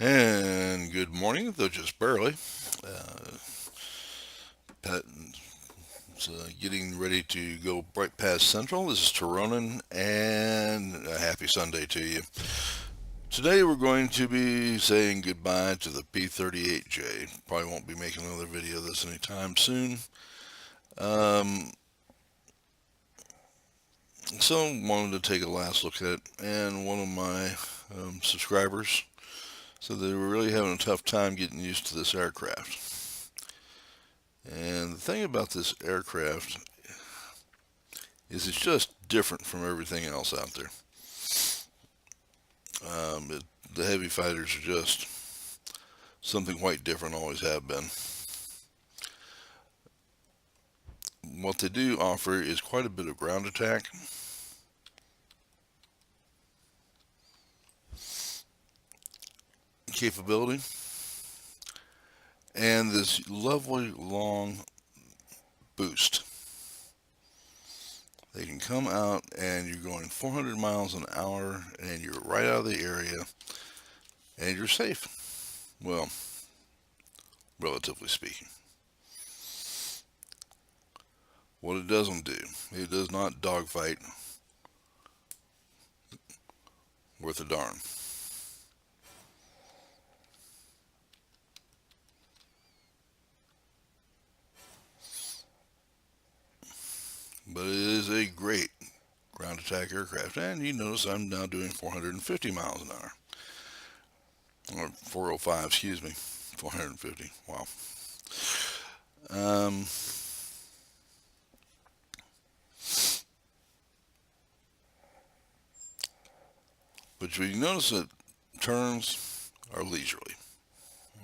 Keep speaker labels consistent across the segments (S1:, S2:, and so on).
S1: And good morning, though just barely. Pat's getting ready to go right past Central. This is Tironan, and a happy Sunday to you. Today we're going to be saying goodbye to the P38J. Probably won't be making another video of this anytime soon. Um, so wanted to take a last look at it, and one of my subscribers said they were really having a tough time getting used to this aircraft. And the thing about this aircraft is it's just different from everything else out there. The heavy fighters are just something quite different, always have been. What they do offer is quite a bit of ground attack, capability, and this lovely long boost. They can come out and you're going 400 miles an hour and you're right out of the area and you're safe. Well, relatively speaking. What it doesn't do, it does not dogfight worth a darn. But it is a great ground attack aircraft. And you notice I'm now doing 450 miles an hour. Or 405, excuse me. 450. Wow. Um, but you notice that turns are leisurely.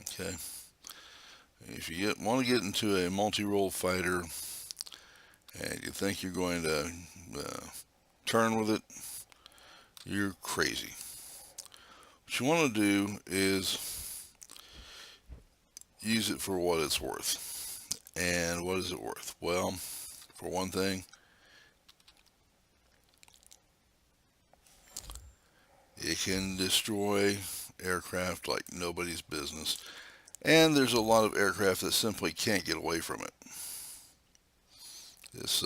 S1: Okay. If you want to get into a multi-role fighter and you think you're going to uh, turn with it, you're crazy. What you want to do is use it for what it's worth. And what is it worth? Well, for one thing, it can destroy aircraft like nobody's business. And there's a lot of aircraft that simply can't get away from it. This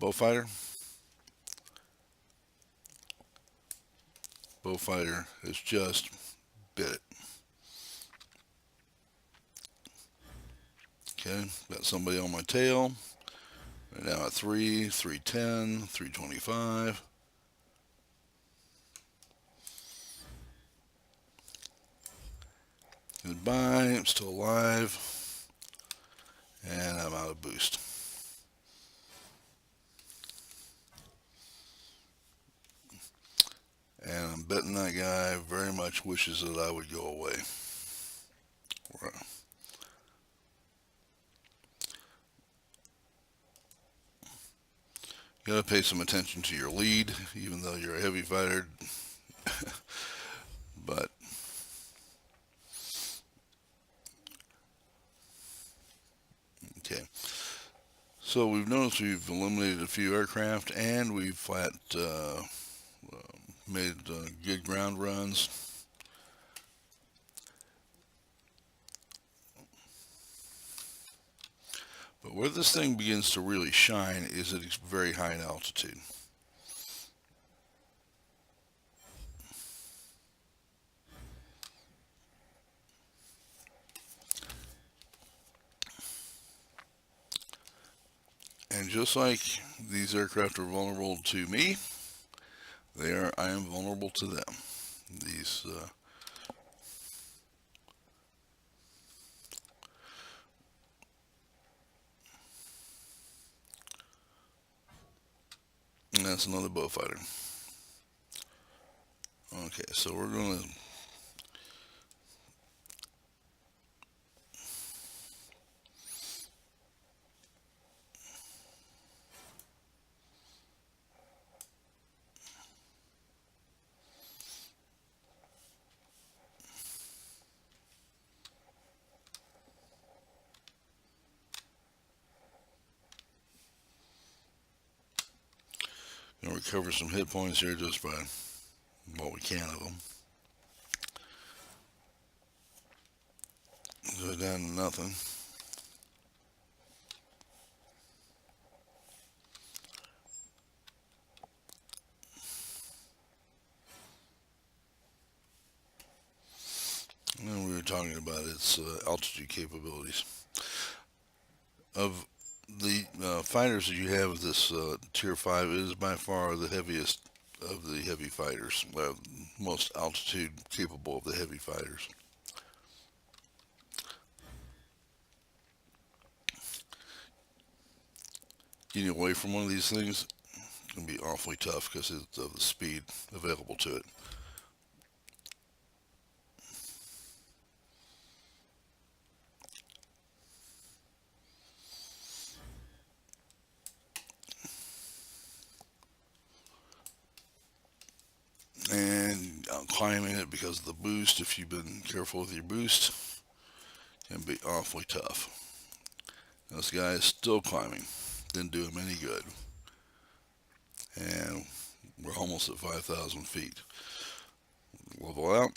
S1: Beaufighter, Beaufighter has just bit it. Okay, got somebody on my tail. Right now at 310, 325. Goodbye, I'm still alive. And I'm out of boost. And I'm betting that guy very much wishes that I would go away. You gotta pay some attention to your lead, even though you're a heavy fighter. But okay, so we've noticed we've eliminated a few aircraft, and we've flat made good ground runs. But where this thing begins to really shine is at its very high altitude. And just like these aircraft are vulnerable to me, I am vulnerable to them. These and that's another Beaufighter. Okay, so we're going to recover some hit points here just by what we can of them. So down to nothing. And then we were talking about its altitude capabilities. Of the fighters that you have with this Tier 5, it is by far the heaviest of the heavy fighters, most altitude capable of the heavy fighters. Getting away from one of these things can be awfully tough because of the speed available to it. And climbing it because of the boost, if you've been careful with your boost, can be awfully tough. This guy is still climbing. Didn't do him any good. And we're almost at 5,000 feet. Level out.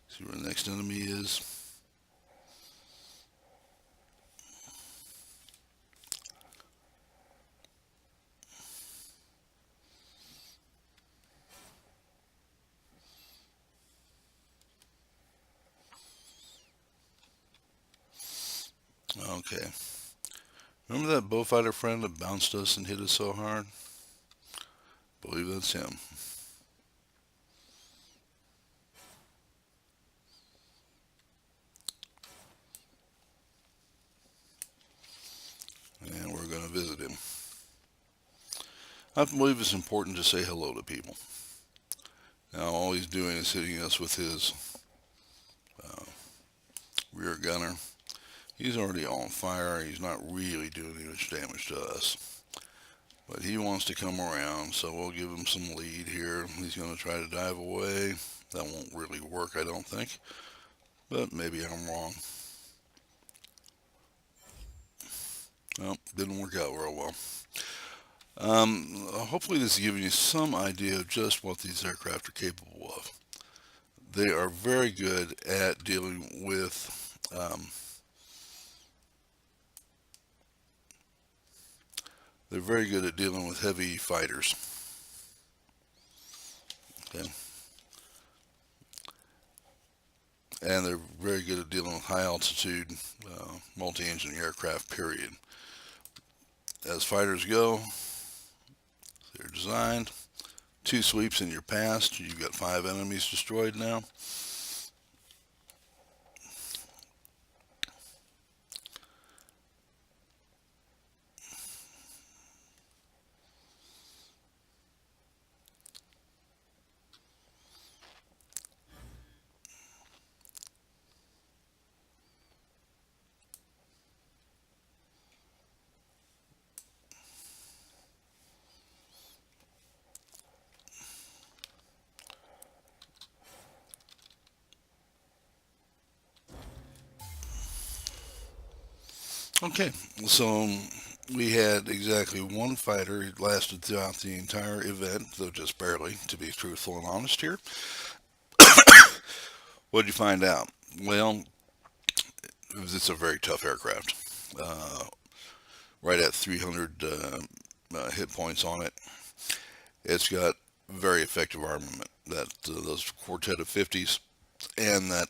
S1: See where the next enemy is. Okay. Remember that bullfighter friend that bounced us and hit us so hard? I believe that's him. And we're going to visit him. I believe it's important to say hello to people. Now all he's doing is hitting us with his uh, rear gunner. He's already on fire. He's not really doing any much damage to us. But he wants to come around, so we'll give him some lead here. He's going to try to dive away. That won't really work, I don't think. But maybe I'm wrong. Well, didn't work out real well. Hopefully this is giving you some idea of just what these aircraft are capable of. They are very good at dealing with they're very good at dealing with heavy fighters. Okay. And they're very good at dealing with high altitude multi-engine aircraft, period. As fighters go, they're designed. 2 sweeps in your past, you've got 5 enemies destroyed now. Okay, so we had exactly 1 fighter. It lasted throughout the entire event, though just barely, to be truthful and honest here. What did you find out? Well, it's a very tough aircraft. Uh, right at 300 hit points on it. It's got very effective armament. Those quartet of 50s and that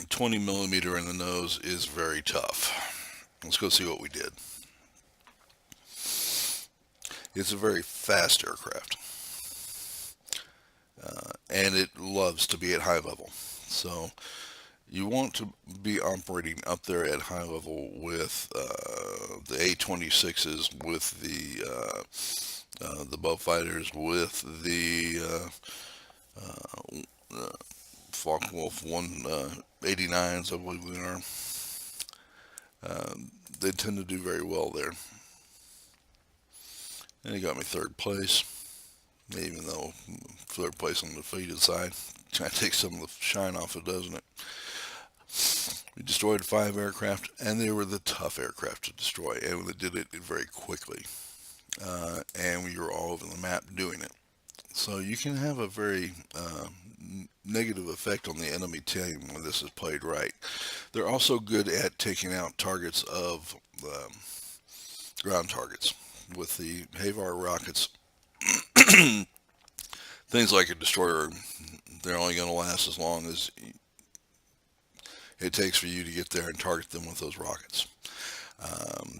S1: 20 millimeter in the nose is very tough. Let's go see what we did. It's a very fast aircraft, and it loves to be at high level. So you want to be operating up there at high level with the A-26s, with the Bow fighters, with the Focke-Wulf 189s, I believe they are. Uh, they tend to do very well there. And he got me 3rd place, even though 3rd place on the defeated side kind of takes some of the shine off it, doesn't it? We destroyed 5 aircraft, and they were the tough aircraft to destroy, and we did it very quickly. And we were all over the map doing it. So you can have a very negative effect on the enemy team when this is played right. They're also good at taking out targets of ground targets with the Havar rockets. Things like a destroyer, they're only going to last as long as it takes for you to get there and target them with those rockets.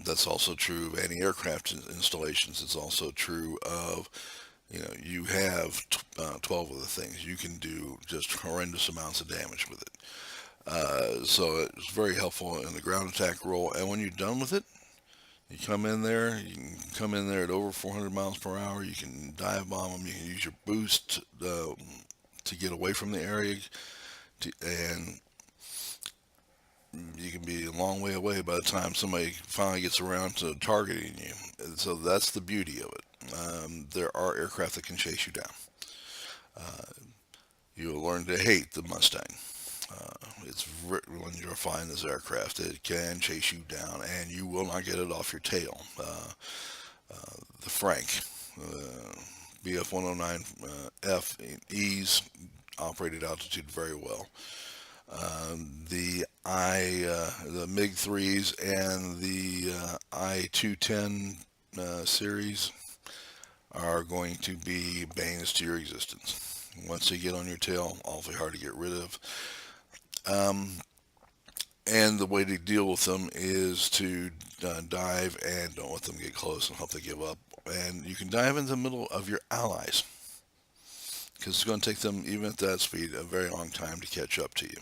S1: That's also true of anti-aircraft installations. It's also true of, you have 12 of the things. You can do just horrendous amounts of damage with it. So it's very helpful in the ground attack role. And when you're done with it, you come in there. You can come in there at over 400 miles per hour. You can dive bomb them. You can use your boost to get away from the area, and you can be a long way away by the time somebody finally gets around to targeting you. And so that's the beauty of it. There are aircraft that can chase you down. You'll learn to hate the Mustang. When you're flying this aircraft, it can chase you down, and you will not get it off your tail. The Frank, BF-109F E's operated altitude very well. The MiG-3s and the I-210 series are going to be banes to your existence. Once they get on your tail, awfully hard to get rid of. And the way to deal with them is to dive and don't let them get close and hope they give up. And you can dive into the middle of your allies, because it's going to take them, even at that speed, a very long time to catch up to you.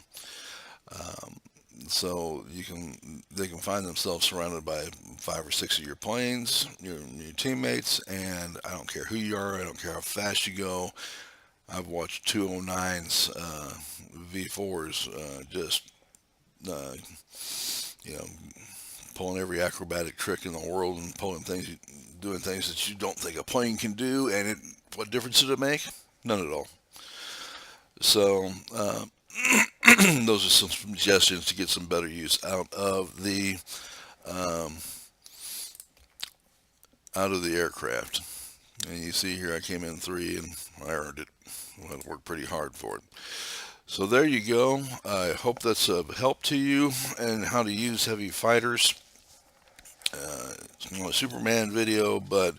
S1: So they can find themselves surrounded by 5 or 6 of your planes, your teammates, and I don't care who you are, I don't care how fast you go. I've watched 209s, V4s, just pulling every acrobatic trick in the world and doing things that you don't think a plane can do. And what difference did it make? None at all. So those are some suggestions to get some better use out of the aircraft. And you see here, I came in 3 and I earned it. I had to work pretty hard for it. So there you go. I hope that's of help to you and how to use heavy fighters. It's not a Superman video, but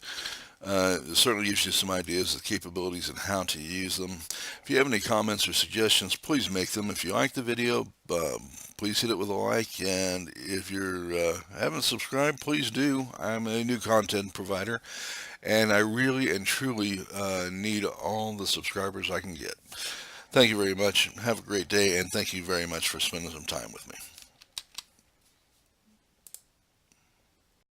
S1: it certainly gives you some ideas of the capabilities and how to use them. If you have any comments or suggestions, please make them. If you like the video, please hit it with a like. And if you haven't subscribed, please do. I'm a new content provider, and I really and truly need all the subscribers I can get. Thank you very much. Have a great day, and thank you very much for spending some time with me.